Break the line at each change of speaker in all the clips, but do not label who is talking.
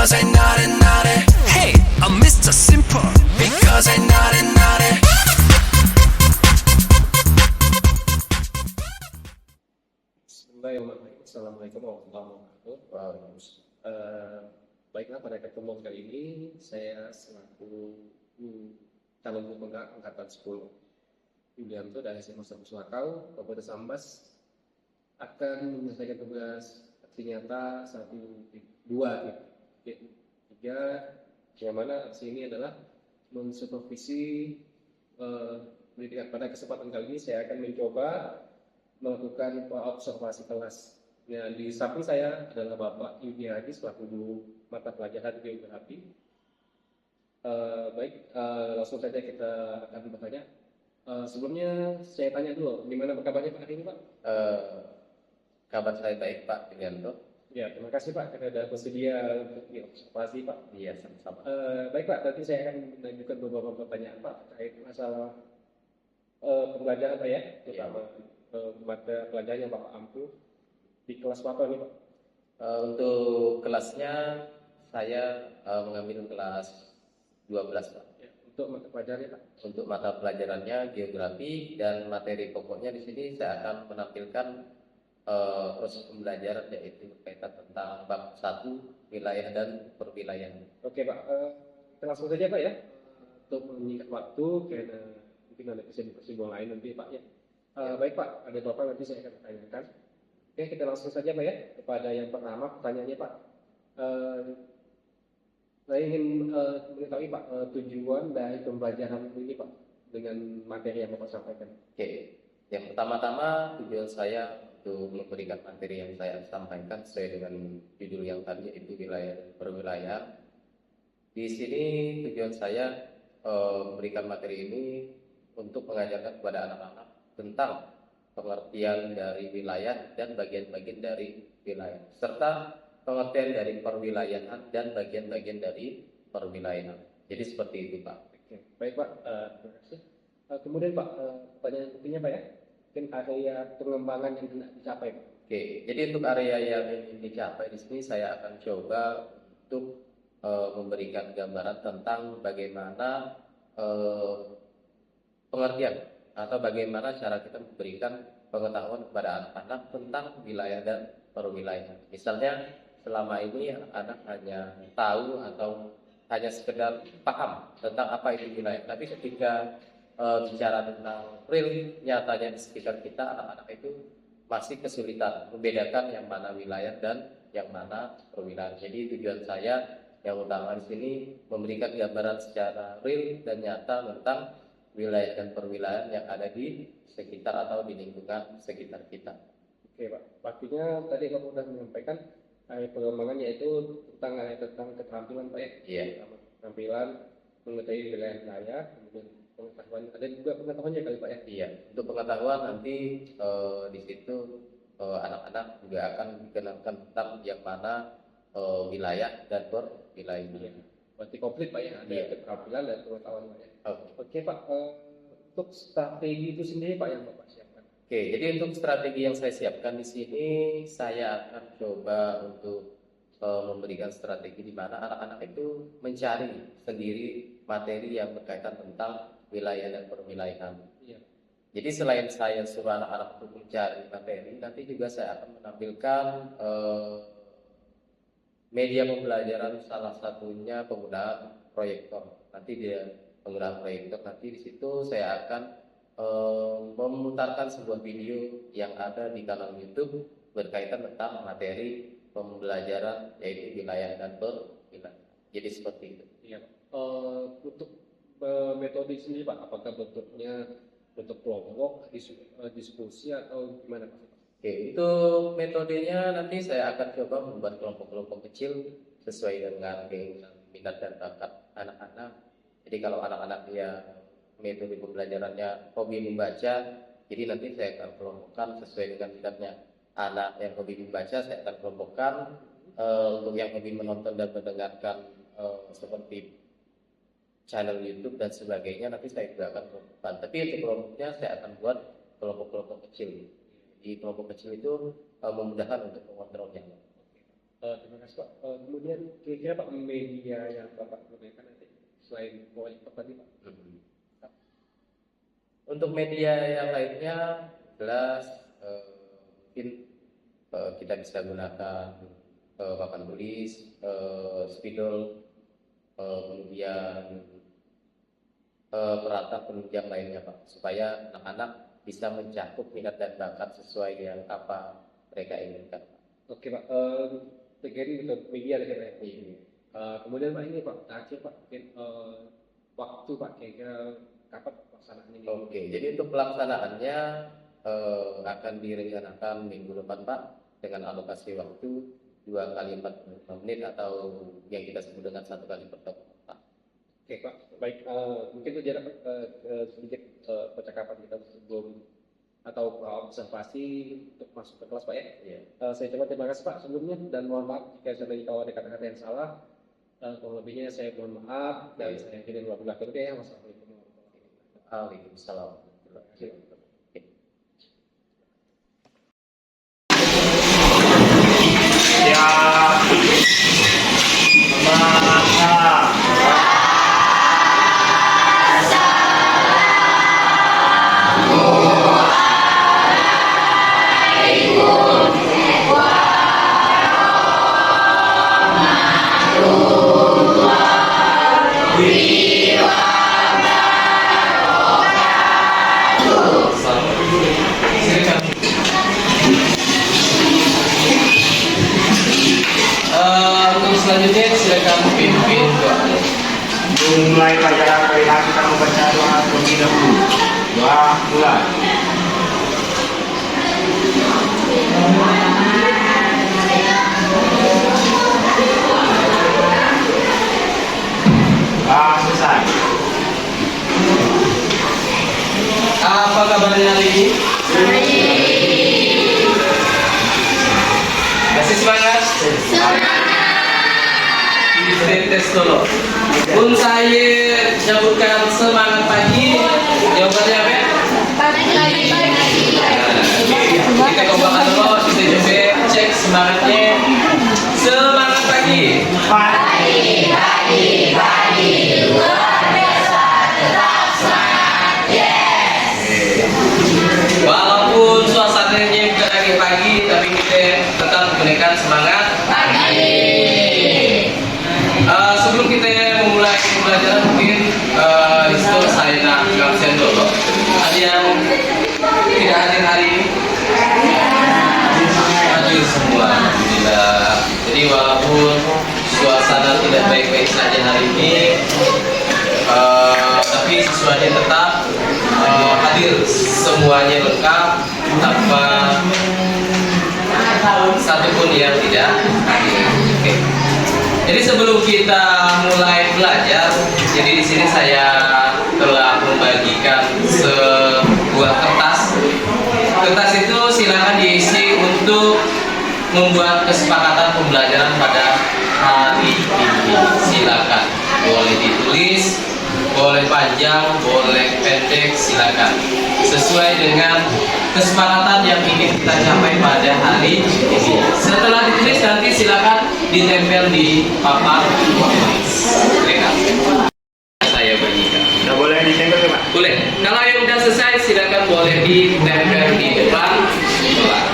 Because I naughty naughty. Hey, I'm Mr. Simple. Because I naughty naughty.
Bismillahirrahmanirrahim. Assalamualaikum warahmatullahi wabarakatuh. Baiklah, pada pertemuan kali ini saya selaku calon pemegang angkatan 10 Yulianto dari SMA Sulakau, Kabupaten Sambas akan menyelesaikan tugas aksi nyata 1, 2, 3, yang mana aksi ini adalah mensupervisi pendidikan. Pada kesempatan kali ini saya akan mencoba melakukan observasi kelas. Ya, di samping saya adalah Bapak Yudi Hadi selaku guru mata pelajaran geografi. Langsung saja kita akan bertanya. Sebelumnya saya tanya dulu, gimana kabarnya Pak hari ini Pak?
Kabar saya baik Pak Yulianto.
Ya, terima kasih Pak karena sudah bersedia untuk diobservasi Pak.
Iya, sama-sama.
Baik Pak, nanti saya akan mengajukan beberapa pertanyaan Pak terkait masalah pembelajaran Pak ya, terutama mata pelajaran yang Bapak ampu di kelas berapa nih Pak?
Untuk kelasnya saya mengambil kelas 12 Pak.
Ya, untuk mata pelajarannya Pak?
Untuk mata pelajarannya geografi dan materi pokoknya di sini saya akan menampilkan proses pembelajaran yaitu berkaitan tentang bab 1 wilayah dan perwilayahan.
Oke Pak, kita langsung saja Pak ya, untuk menyingkat waktu karena mungkin ada kesibukan lain nanti Pak ya. Baik Pak, ada Bapak nanti saya akan tanyakan. Oke, kita langsung saja Pak ya kepada yang pertama pertanyaannya Pak. Saya ingin mengetahui Pak tujuan dari pembelajaran ini Pak dengan materi yang Bapak sampaikan.
Oke, yang pertama-tama tujuan saya untuk memberikan materi yang saya sampaikan sesuai dengan judul yang tadi yaitu wilayah dan perwilayahan. Di sini tujuan saya memberikan materi ini untuk mengajarkan kepada anak-anak tentang pengertian dari wilayah dan bagian-bagian dari wilayah, serta pengertian dari perwilayahan dan bagian-bagian dari perwilayahan. Jadi seperti itu Pak.
Oke, baik Pak, terima kasih. Kemudian Pak, pertanyaan intinya Pak ya, mungkin area pengembangan yang hendak dicapai Pak.
Oke, jadi untuk area yang ingin dicapai di sini saya akan coba untuk memberikan gambaran tentang bagaimana pengertian atau bagaimana cara kita memberikan pengetahuan kepada anak-anak tentang wilayah dan perwilayahan. Misalnya selama ini anak hanya tahu atau hanya sekedar paham tentang apa itu wilayah, tapi ketika bicara tentang real nyatanya di sekitar kita, anak-anak itu masih kesulitan membedakan yang mana wilayah dan yang mana perwilayahan. Jadi tujuan saya yang utama di sini memberikan gambaran secara real dan nyata tentang wilayah dan perwilayahan yang ada di sekitar atau di lingkungan sekitar kita.
Oke Pak, pastinya tadi Bapak sudah menyampaikan area pengembangan yaitu tentang keterampilan Pak ya.
Iya.
Keterampilan mengetahui wilayah, kemudian pengetahuan, ada juga pengetahuannya kali Pak ya.
Iya, untuk pengetahuan nanti di situ anak-anak juga akan dikenalkan tentang yang mana wilayah dan perwilayahan.
Berarti komplit Pak ya, ada keterampilan dan pengetahuan Pak ya.
Oke.
Oke Pak, untuk strategi itu sendiri Pak yang Bapak siapkan.
Oke, jadi untuk strategi yang saya siapkan di sini, saya akan coba untuk memberikan strategi di mana anak-anak itu mencari sendiri materi yang berkaitan tentang wilayah dan perwilayahan.
Iya.
Jadi selain saya suruh anak-anak untuk mencari materi, nanti juga saya akan menampilkan media pembelajaran, salah satunya penggunaan proyektor. Nanti dia penggunaan proyektor, nanti di situ saya akan memutarkan sebuah video yang ada di kanal YouTube berkaitan tentang materi pembelajaran yaitu wilayah dan perwilayahan. Jadi seperti itu.
Iya. Untuk metode sendiri Pak, apakah bentuknya bentuk kelompok, diskusi atau gimana Pak?
Oke, untuk metodenya nanti saya akan coba membuat kelompok-kelompok kecil sesuai dengan keinginan, minat dan bakat anak-anak. Jadi kalau anak-anak dia metode pembelajarannya hobi membaca, jadi nanti saya akan kelompokkan sesuai dengan minatnya. Anak yang hobi membaca saya akan kelompokkan, untuk yang hobi menonton dan mendengarkan seperti channel YouTube dan sebagainya, nanti saya juga akan kelompokkan. Tapi untuk kelompoknya saya akan buat kelompok-kelompok kecil. Di kelompok kecil itu memudahkan untuk mengontrolnya.
Terima kasih Pak. Kemudian kira-kira Pak media yang Bapak gunakan nanti selain laptop tadi Pak?
Untuk media yang lainnya jelas mungkin kita bisa gunakan papan tulis, spidol, kemudian peralatan penunjang lainnya Pak, supaya anak-anak bisa mencakup minat dan bakat sesuai yang apa mereka inginkan.
Oke Pak, terkait untuk media tadi Pak. Kemudian Pak ini Pak, terakhir Pak, mungkin waktu Pak kira-kira kapan pelaksanaan ini?
Oke, jadi untuk pelaksanaannya akan direncanakan minggu depan Pak, dengan alokasi waktu 2 kali 45 menit atau yang kita sebut dengan 1 kali pertemuan Pak.
Oke Pak, baik, mungkin itu jarak sedikit percakapan kita sebelum atau observasi untuk masuk ke kelas Pak ya.
Iya.
Saya coba terima kasih Pak sebelumnya dan mohon maaf jika kalau ada kata-kata yang salah. Kurang lebihnya saya mohon maaf dan saya akhiri dulu belakang ya. Wassalamualaikum warahmatullahi wabarakatuh.
Waalaikumsalam.
Untuk selanjutnya silakan pimpin doa.
Mulai pelajaran kali ini kita membaca doa terlebih dahulu. Doa mulai. Selesai.
Apa kabarnya hari ini? Masih semangat? Tes dulu. Pun saya sebutkan semangat pagi, jawabannya apa? Kita coba dulu, kita coba cek semangatnya. Semangat pagi. Walaupun suasananya bukan lagi pagi, tapi kita tetap menggunakan semangat pagi. Sebelum kita memulai pembelajaran mungkin itu saya nak ngabsen dulu. Ada yang tidak hadir hari ini? Hadir semua, alhamdulillah. Jadi walaupun suasana tidak baik-baik saja hari ini, tapi siswanya tetap hadir, semuanya lengkap tanpa satupun yang tidak hadir. Oke. Jadi sebelum kita mulai belajar, jadi di sini saya telah membagikan sebuah kertas. Kertas itu silakan diisi untuk membuat kesepakatan pembelajaran pada hari ini. Silakan, boleh ditulis, boleh panjang, boleh pendek, silakan. Sesuai dengan kesepakatan yang ingin kita capai pada hari ini. Setelah ditulis nanti silakan ditempel di papan tulis. Silakan. Saya bagikan.
Tidak boleh ditempel Pak.
Boleh. Kalau yang sudah selesai silakan boleh ditempel di depan kelas.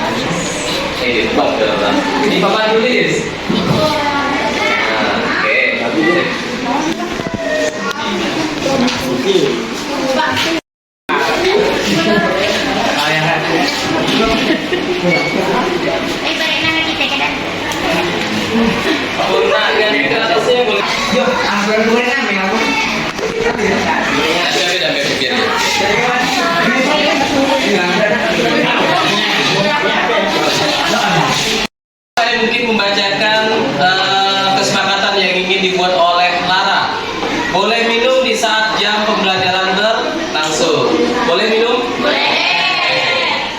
Di depan kelas. Di papan tulis. Nah, oke. Saya mungkin membacakan kesepakatan yang ingin dibuat oleh Lara. Boleh minum di saat jam pembelajaran berlangsung. Boleh minum? Boleh.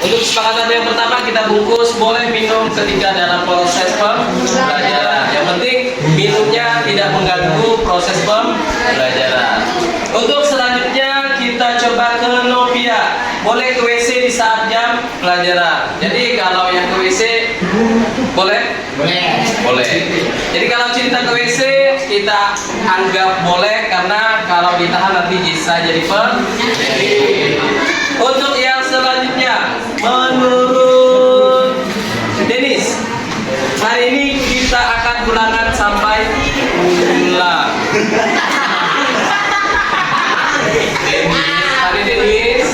Untuk kesepakatan yang pertama kita bungkus boleh minum ketika dalam proses pembelajaran. Yang penting minumnya tidak mengganggu proses pembelajaran. Untuk selanjutnya kita coba ke Novia. Boleh ke WC di saat jam pelajaran. Jadi kalau yang ke WC Boleh? Boleh. Jadi kalau cinta ke WC kita anggap boleh karena kalau ditahan nanti bisa jadi penyakit. Untuk yang selanjutnya, menurut Dennis, hari ini kita akan ulangan sampai pulang. Hari Dennis.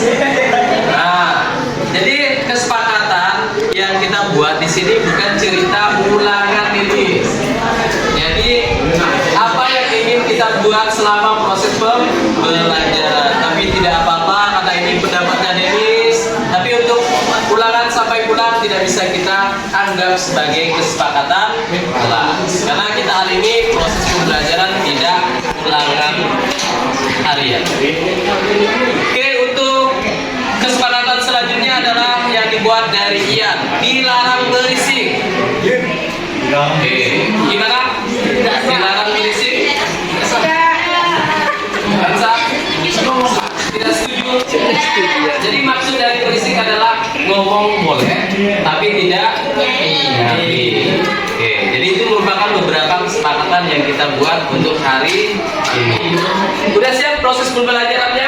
Nah, jadi kesepakatan yang kita buat di sini bukan cerita ulangan ini. Jadi apa yang ingin kita buat selama proses pembelajaran, tapi tidak apa-apa karena ini pendapatnya Dennis. Tapi untuk ulangan sampai pulang tidak bisa kita anggap sebagai kesepakatan kelas, karena kita hari ini proses pembelajaran tidak ulangan harian. Oke, untuk kesepakatan selanjutnya adalah yang dibuat dari Ian, dilarang berisik. Oke, gimana? Dilarang berisik? Tidak setuju? Jadi maksud dari berisik adalah ngomong boleh, tapi tidak nyanyi. Oke, jadi itu merupakan beberapa kesepakatan yang kita buat untuk hari ini. Udah siap proses pembelajarannya?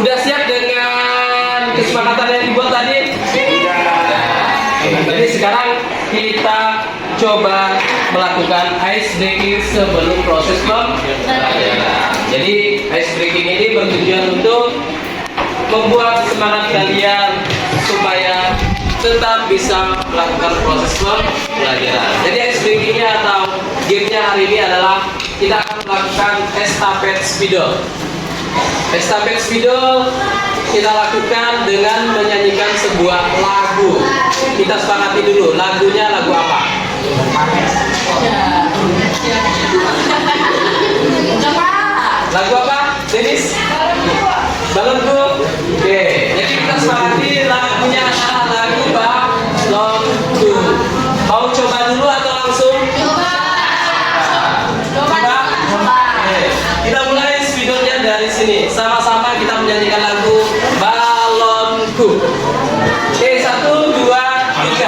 Udah siap dengan kesepakatan yang dibuat tadi? Jadi sekarang kita coba melakukan ice breaking sebelum proses pembelajaran. Jadi ice breaking ini bertujuan untuk membuat semangat kalian supaya tetap bisa melakukan proses pembelajaran. Jadi ice breakingnya atau gamenya hari ini adalah kita akan melakukan estafet spidol. Estafet spidol kita lakukan dengan menyanyikan sebuah lagu. Kita sepakati dulu, lagunya lagu apa? Lagu apa, Dennis? Balonku. Oke, jadi kita sepakati lagunya adalah lagu Balonku. Mau coba dulu atau langsung? Coba. Oke, kita mulai spidolnya dari sini. Sama-sama kita menyanyikan lagu Balonku. Oke, 1, 2, 3.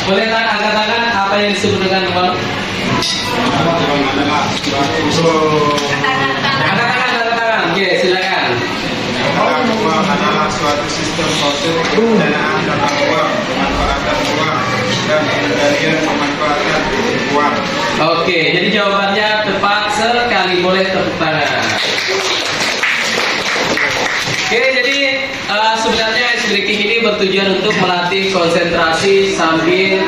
Boleh angkat tangan apa yang disebut dengan ruang? Angkat tangan. Oke, silakan.
Ruang adalah suatu sistem proses pendanaan tata ruang, pemanfaatan ruang, dan pengendalian pemanfaatan ruang.
Oke, jadi jawabannya tepat sekali. Boleh tepuk tangan. Oke, jadi sebenarnya ice breaking ini bertujuan untuk melatih konsentrasi sambil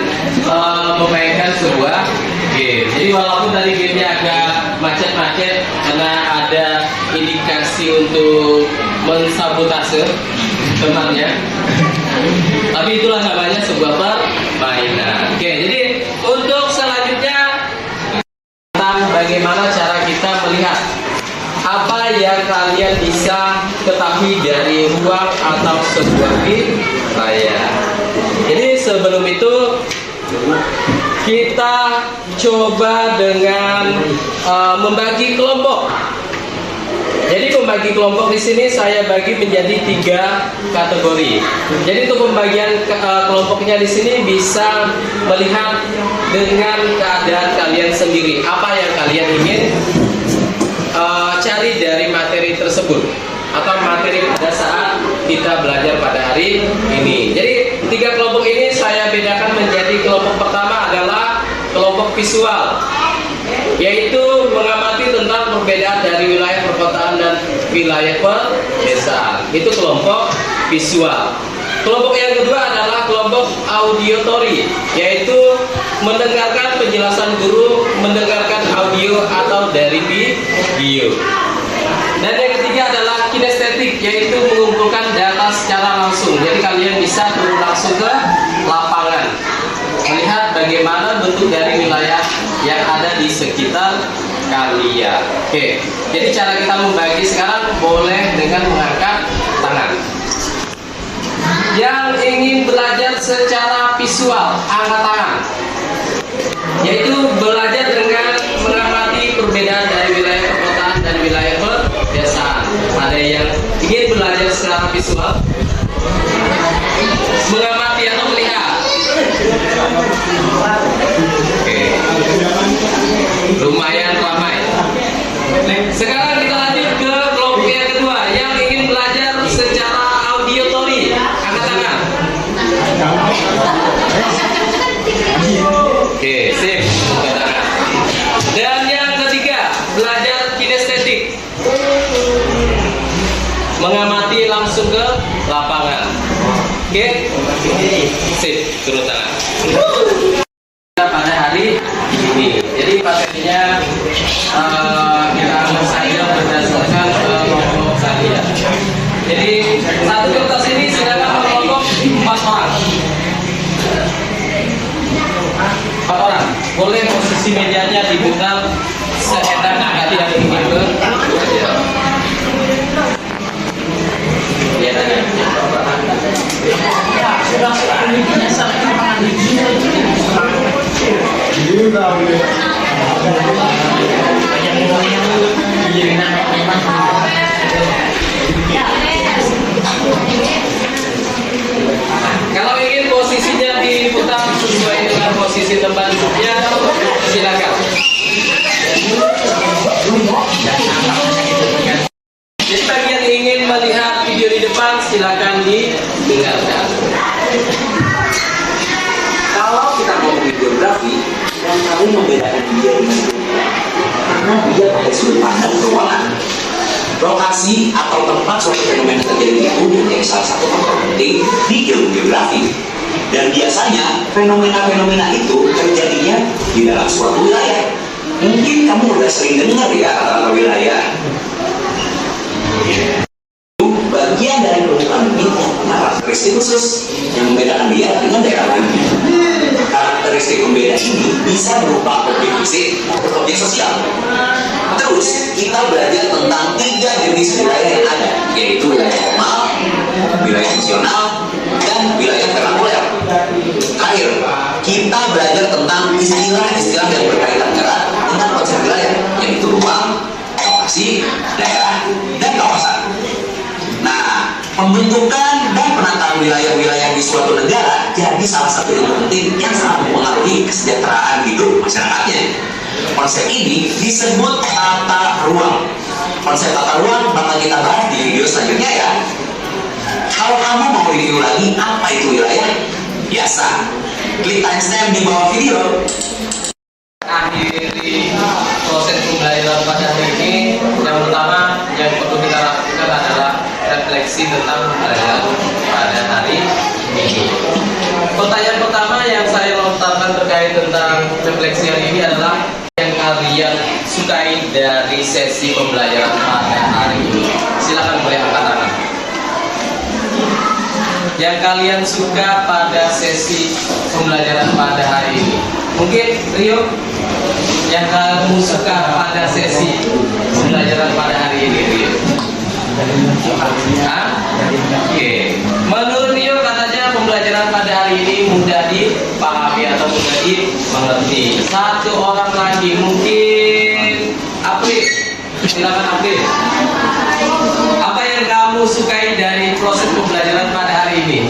memainkan sebuah game. Jadi walaupun tadi gamenya agak macet-macet karena ada indikasi untuk mensabotase temannya. Tapi itulah namanya sebuah permainan. Oke, jadi untuk selanjutnya tentang bagaimana cara kita melihat apa yang kalian bisa ketahui dari ruang atau sebuah wilayah. Jadi sebelum itu kita coba dengan membagi kelompok. Jadi membagi kelompok di sini saya bagi menjadi 3 kategori. Jadi untuk pembagian kelompoknya di sini bisa melihat dengan keadaan kalian sendiri. Apa yang kalian ingin cari dari materi tersebut atau materi pada saat kita belajar pada hari ini. Jadi 3 kelompok ini saya bedakan menjadi kelompok pertama adalah kelompok visual, yaitu mengamati tentang perbedaan dari wilayah perkotaan dan wilayah pedesaan. Itu kelompok visual. Kelompok yang kedua adalah kelompok auditory, yaitu mendengarkan penjelasan guru, mendengarkan audio atau dari video. Dan yang ketiga adalah kinestetik, yaitu mengumpulkan data secara langsung. Jadi kalian bisa turun langsung ke lapangan, melihat bagaimana bentuk dari wilayah yang ada di sekitar kalian. Oke, jadi cara kita membagi sekarang boleh dengan mengangkat tangan. Yang ingin belajar secara visual, angkat tangan. Yaitu belajar dengan mengamati perbedaan dari wilayah perkotaan dan wilayah pedesaan. Ada yang ingin belajar secara visual, mengamati atau melihat. Oke, lumayan ramai. Sekarang kita lanjut ke kelompok yang kedua, yang ingin belajar secara auditory. Angkat tangan. Oke, sip. Angkat tangan. Dan yang ketiga, belajar kinestetik, mengamati langsung ke lapangan. Oke, sip. Turun tangan. Pada hari ini, jadi materinya kita akan saja berdasarkan kelompok kalian. Jadi satu kertas ini silakan kelompok 4 orang. 4 orang. Boleh posisi mejanya dibuka seenak hati yang ingin belajar. Lihat aja. Kalau ingin posisinya diputar sesuai dengan posisi tempat duduknya, silakan. Jadi bagi yang ingin melihat video di depan, silakan didengarkan.
Kalau kita ngomongin geografi, yang paling membedakan dia karena dia pada sudut pandang ruangan, lokasi atau tempat suatu fenomena terjadi itu menjadi salah satu faktor penting di geografi. Dan biasanya fenomena-fenomena itu terjadinya di dalam suatu wilayah. Mungkin kamu udah sering dengar ya kata-kata wilayah. Bagian dari permukaan bumi yang punya karakteristik khusus yang membedakan dia dengan daerah lainnya. Karakteristik pembeda ini bisa berupa objek fisik atau objek sosial. Terus kita belajar tentang 3 jenis wilayah yang ada, yaitu wilayah formal, wilayah fungsional, dan wilayah vernakuler. Terakhir, kita belajar tentang istilah-istilah yang berkaitan erat dengan konsep wilayah, yaitu ruang, lokasi, daerah, dan kawasan. Nah, pembentukan dan penataan wilayah-wilayah di suatu negara jadi salah satu ilmu penting yang sangat mempengaruhi kesejahteraan hidup masyarakatnya. Konsep ini disebut tata ruang. Konsep tata ruang bakal kita bahas di video selanjutnya ya. Kalau kamu mau review lagi apa itu wilayah, biasa klik timestamp di bawah video.
Akhiri proses pembelajaran pada hari ini, yang pertama yang perlu kita lakukan adalah refleksi tentang pembelajaran pada hari ini. Pertanyaan pertama yang saya lontarkan terkait tentang refleksi hari ini adalah yang kalian sukai dari sesi pembelajaran pada hari ini. Silakan boleh angkat tangan. yang kalian suka pada sesi pembelajaran pada hari ini? Mungkin Rio, yang kamu suka pada sesi pembelajaran pada hari ini, Rio? Hah? Oke. Menurut Rio katanya pembelajaran pada hari ini mudah dipahami atau mudah dimengerti. Satu orang lagi mungkin April. Silakan April. Apa yang kamu sukai dari proses pembelajaran pada hari ini?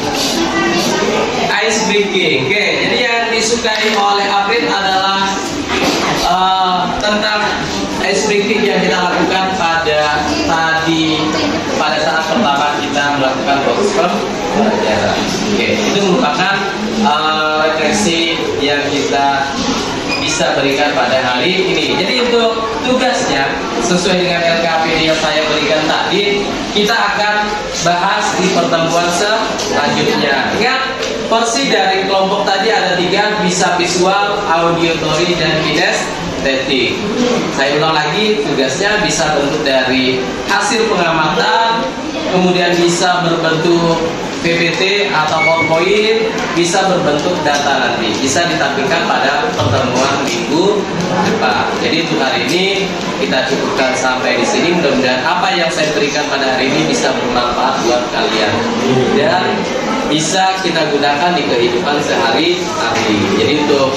Ice breaking. Oke, jadi yang disukai oleh April adalah tentang ice breaking yang kita lakukan pada saat pertama kita melakukan proses pembelajaran. Oke, itu merupakan refleksi yang kita bisa berikan pada hari ini. Jadi untuk tugasnya sesuai dengan LKPD yang saya berikan tadi, kita akan bahas di pertemuan selanjutnya. Ingat, porsi dari kelompok tadi ada 3, bisa visual, auditory, dan kinestetik. Saya ulang lagi, tugasnya bisa bentuk dari hasil pengamatan, kemudian bisa berbentuk PPT atau PowerPoint, bisa berbentuk data nanti, bisa ditampilkan pada pertemuan minggu depan. Jadi untuk hari ini kita cukupkan sampai di sini. Mudah-mudahan apa yang saya berikan pada hari ini bisa bermanfaat buat kalian dan bisa kita gunakan di kehidupan sehari-hari. Jadi untuk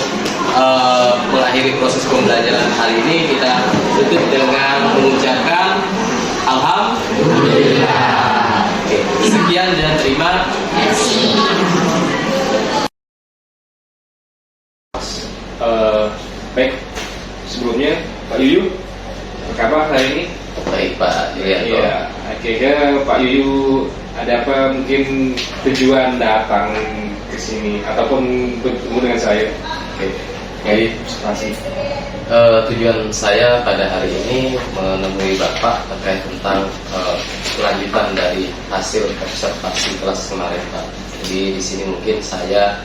mengakhiri proses pembelajaran hari ini, kita tutup dengan mengucapkan alhamdulillah. Oke, sekian dan terima kasih.
Baik, sebelumnya Pak Yuyu, apa kabar hari ini?
Baik Pak Yulianto.
Iya, akhirnya Pak Yuyu ada apa mungkin tujuan datang ke sini ataupun bertemu dengan saya? Oke, jadi presentasi.
Tujuan saya pada hari ini menemui Bapak terkait tentang kelanjutan dari hasil observasi kelas kemarin Pak. Jadi di sini mungkin saya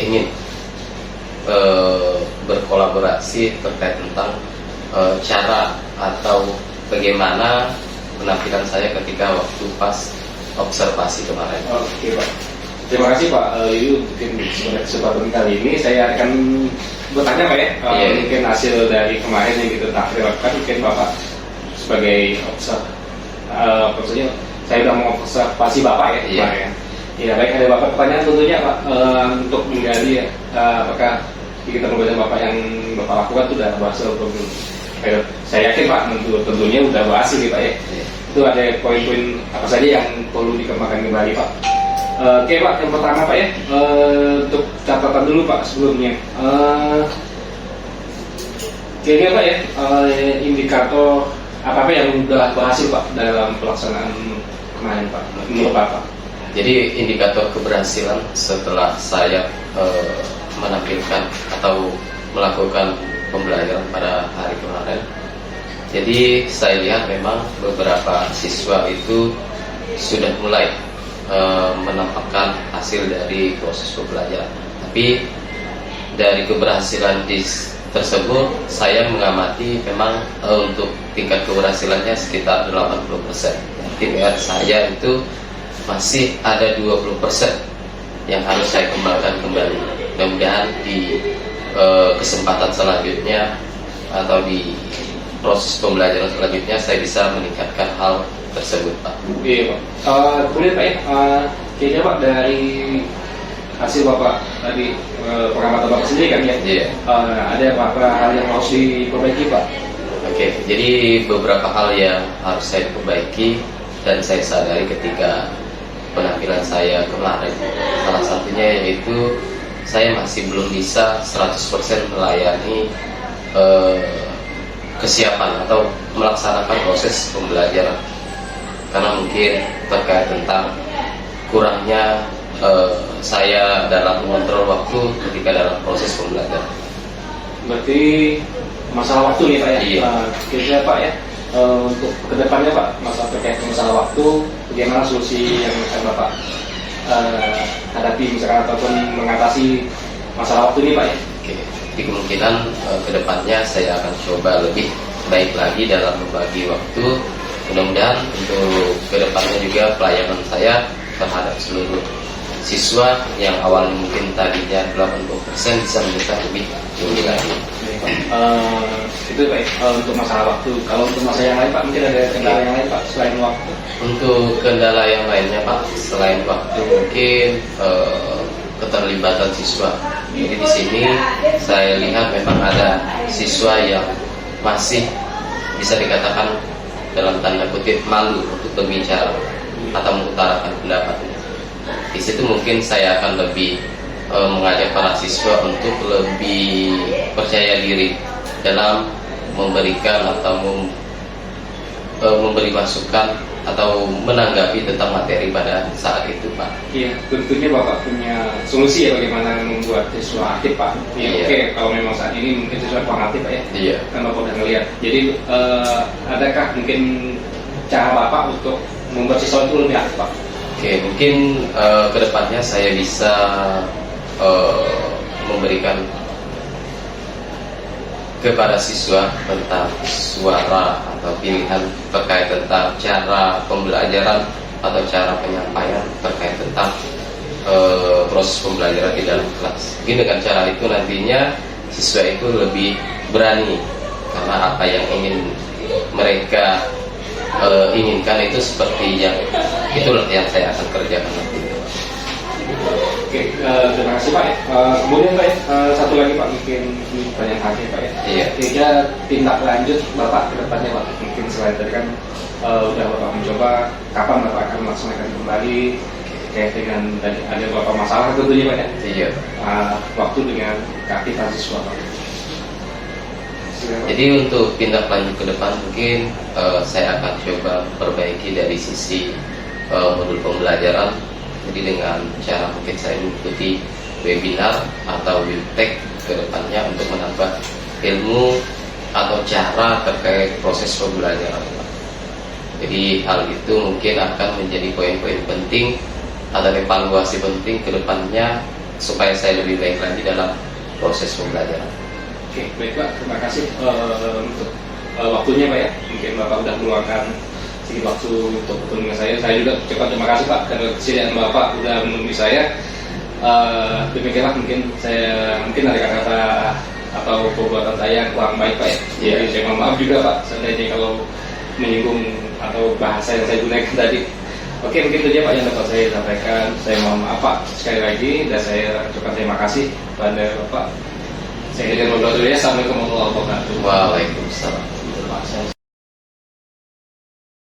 ingin berkolaborasi terkait tentang cara atau bagaimana penampilan saya ketika waktu pas observasi kemarin.
Oke Pak, terima kasih Pak Yuyu. Mungkin pada kesempatan kali ini saya akan bertanya Pak ya, mungkin hasil dari kemarin yang kita tampilkan, mungkin Bapak sebagai observasi, saya sudah mengobservasi Bapak ya kemarin. Ya baik, ada Bapak pertanyaan tentunya Pak, untuk menggali apakah kita pembelajaran Bapak yang Bapak lakukan itu sudah berhasil atau belum? Saya yakin Pak, tentunya sudah berhasil nih Pak ya. Itu ada poin-poin apa saja yang perlu dikembangkan kembali Pak. Oke Pak, yang pertama Pak ya, untuk catatan dulu Pak sebelumnya. Kayaknya Pak ya, indikator apa yang sudah berhasil Pak dalam pelaksanaan kemarin Pak, menurut Bapak?
Jadi indikator keberhasilan setelah saya menampilkan atau melakukan pembelajaran pada hari kemarin. Jadi saya lihat memang beberapa siswa itu sudah mulai menampakkan hasil dari proses pembelajaran. Tapi dari keberhasilan tersebut saya mengamati memang untuk tingkat keberhasilannya sekitar 80%. Jadi PR saya itu masih ada 20% yang harus saya kembangkan kembali. Mudah-mudahan di kesempatan selanjutnya atau di proses pembelajaran selanjutnya saya bisa meningkatkan hal tersebut Pak.
Iya Pak. Kemudian Pak ya, kayaknya Pak dari hasil Bapak tadi pengamatan Bapak sendiri kan ya?
Iya.
Ada beberapa hal yang harus diperbaiki Pak?
Oke, jadi beberapa hal yang harus saya perbaiki dan saya sadari ketika penampilan saya kemarin. Salah satunya yaitu saya masih belum bisa 100% melayani kesiapan atau melaksanakan proses pembelajaran karena mungkin terkait tentang kurangnya saya dalam mengontrol waktu ketika dalam proses pembelajaran.
Berarti masalah waktu nih Pak ya?
Iya.
Kira-kira Pak ya, untuk kedepannya Pak, terkait masalah waktu, bagaimana solusi yang akan Bapak hadapi misalkan ataupun mengatasi masalah waktu ini Pak ya?
Oke, di kemungkinan kedepannya saya akan coba lebih baik lagi dalam membagi waktu mudah-mudahan untuk kedepannya juga pelayanan saya terhadap seluruh siswa yang awalnya mungkin tadinya 80% bisa meningkat lebih tinggi lagi.
Itu baik untuk masalah waktu. Kalau untuk masalah yang lain Pak, mungkin ada kendala yang lain Pak selain waktu?
Untuk kendala yang lainnya Pak, selain waktu mungkin keterlibatan siswa. Jadi di sini saya lihat memang ada siswa yang masih bisa dikatakan dalam tanda kutip malu untuk berbicara atau mengutarakan pendapatnya. Di situ mungkin saya akan lebih mengajak para siswa untuk lebih percaya diri dalam memberikan atau memberi masukan atau menanggapi tentang materi pada saat itu Pak.
Iya, tentunya Bapak punya solusi ya bagaimana membuat siswa aktif Pak. Ya,
Iya.
Oke, kalau memang saat ini mungkin siswa kurang aktif Pak ya.
Iya.
Kan Bapak udah ngelihat. Jadi adakah mungkin cara Bapak untuk membuat siswa itu lebih aktif Pak?
Oke, mungkin kedepannya saya bisa memberikan kepada siswa tentang suara atau pilihan terkait tentang cara pembelajaran atau cara penyampaian terkait tentang proses pembelajaran di dalam kelas. Mungkin dengan cara itu nantinya siswa itu lebih berani karena apa yang ingin mereka inginkan itu seperti yang itulah yang saya akan kerjakan nanti.
Oke, terima kasih Pak. Kemudian Pak, satu lagi Pak, mungkin ini banyak lagi Pak ya.
Iya.
Kira tindak lanjut Bapak ke depannya Pak, mungkin selain tadi kan udah Bapak mencoba, kapan Bapak akan melaksanakan kembali kayak dengan tadi ada beberapa masalah tentunya Pak ya.
Iya.
Waktu dengan keaktifan siswa Pak.
Jadi untuk tindak lanjut ke depan mungkin saya akan coba perbaiki dari sisi modul pembelajaran. Jadi dengan cara mungkin saya mengikuti webinar atau webtech ke depannya untuk menambah ilmu atau cara terkait proses pembelajaran. Jadi hal itu mungkin akan menjadi poin-poin penting atau evaluasi penting ke depannya supaya saya lebih baik lagi dalam proses pembelajaran.
Oke, baik Pak, terima kasih untuk waktunya Pak ya. Mungkin Bapak sudah meluangkan sedikit waktu untuk bertemu dengan saya. Saya juga ucapkan terima kasih Pak karena kesediaan Bapak sudah menemui saya. Demikianlah mungkin ada kata-kata atau perbuatan saya yang kurang baik Pak ya. Jadi saya mohon maaf juga Pak seandainya kalau menyinggung atau bahasa yang saya gunakan tadi. Oke, mungkin itu aja Pak yang dapat saya sampaikan. Saya mohon maaf Pak sekali lagi dan saya ucapkan terima kasih kepada Bapak. Saya ingin berdoa dulu ya. Assalamualaikum warahmatullahi wabarakatuh.
Waalaikumsalam.